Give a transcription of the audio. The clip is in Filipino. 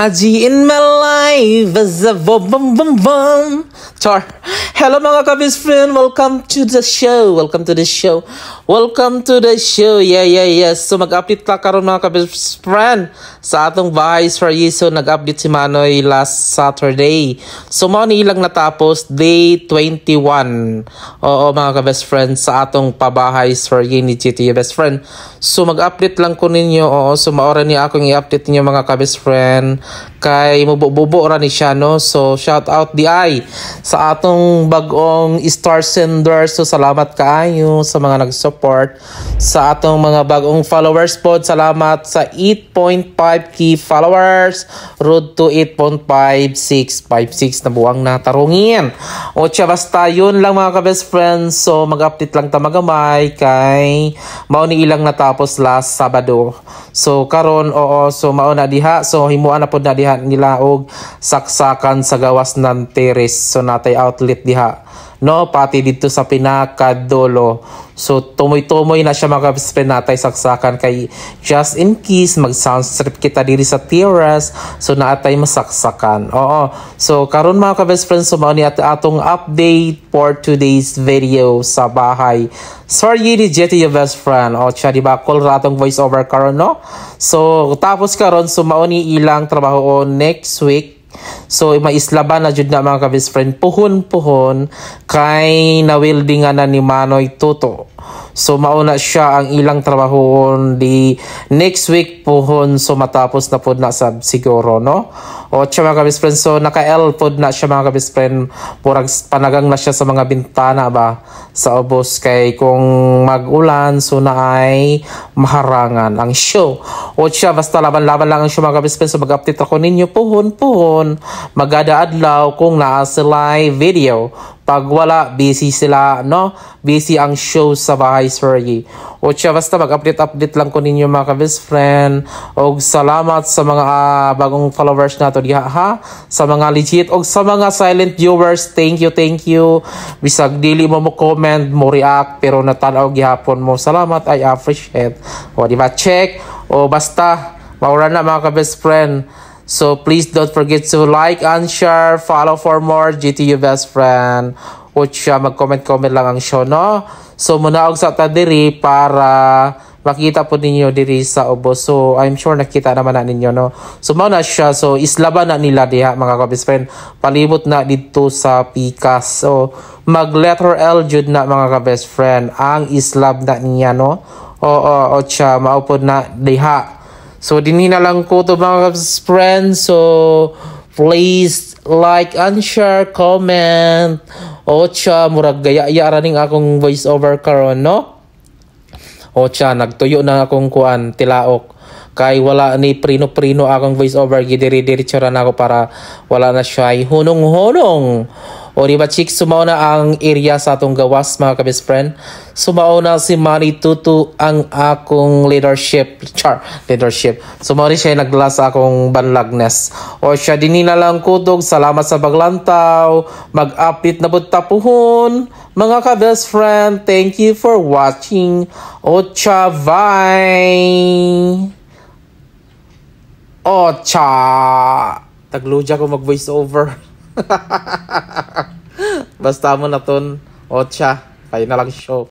Haji in my life as a bum. Char. Hello mga kabis friend, welcome to the show. Yeah. So mag-update ka karon mga kabis friend sa atong bahay for you. So nag-update si Manoy last Saturday. So mao ni ilang natapos day 21. Oo mga kabis friend sa atong pabahay for you ni GTU best friend. So mag-update lang ko ninyo. Oo, so maora ni akong i-update ninyo mga kabis friend. Kay mubo-bubo ra ni siya no. So shout out di ay sa atong bagong star sender. So salamat kaayo sa mga nag-support sa atong mga bagong followers pod. Salamat sa 8.5k followers. Road to 8.5656 na buwang natarungin. O siya basta yun lang mga ka-best friends. So mag-update lang ta magamay kay mao ni ilang natapos last Sabado. So karon oo so mao na diha. So himuan na pod na diha nila og saksakan sa gawas ng terrace. So natay outlet diha no pati dito sa pinakadolo. So tumoy-tumoy na siya mga ka-best natay saksakan kay just in case mag sound strip kita diri sa terrace. So naatay masaksakan. Oo. So karon mga ka-best friends so mao ni atong update for today's video sa bahay. Sorry ni Jetty your best friend. O siya di ba call ra atong voice over karon no. So tapos karon so mao ni ilang trabaho next week. So maislaban na jud na mga ka-best friend puhon kay na-weldingan na ni Manoy Tuto. So mauna siya ang ilang trabahon di next week puhon so matapos na pod na sab siguro no. O siya mga ka-best friend so naka-L pod na siya mga ka-best friend purag panagang na siya sa mga bintana ba sa ubos kay kung mag-ulan so na ay maharangan ang show. O siya basta laban-laban lang ang show mga ka-best friend so mag-update ako ninyo puhon magada adlaw kung naa sila video. Pag wala, busy sila, no? Busy ang show sa bahay, sorry. O siya, basta mag-update lang ko ninyo mga ka-best friend. O salamat sa mga bagong followers nato diha, ha? Sa mga legit, o sa mga silent viewers, thank you. Bisag dili mo comment, mo react, pero natanaw gihapon mo. Salamat, I appreciate. O, di ba? Check. O, basta, maura na mga ka-best friend. So please don't forget to like and share, follow for more GTU best friend. O siya mag-comment lang ang show no. So munaog sa ta diri para makita po ninyo diri sa ubos. So I'm sure nakita naman na ninyo no. So mao na siya so islaban na nila diha mga ka-best friend. Palibot na dito sa Pikas. So mag letter L jud na mga ka-best friend ang islab na niya no. O siya maupod na diha. So dinhi na lang ko to mga friends. So please like and share, comment. O siya murag gaya-iya raning akong voice over karon no. O siya nagtuyo na akong kuan tilaok. Kay wala ni prino akong voice over gidiri-diretso ra na ako para wala na siya hunong-hunong. O diba chicks, sumao na ang area sa atong gawas mga ka-best friend. Sumao na si Manny Tutu ang akong leadership. Sumao rin siya naglas akong banlagnes. O siya din na lang kutog. Salamat sa paglantaw. Mag-update na tapuhon. Mga ka-best friend, thank you for watching. O siya, bye! O siya! Tagluja ko mag-voice over. Basta mo na ton. O siya, kaya na lang show.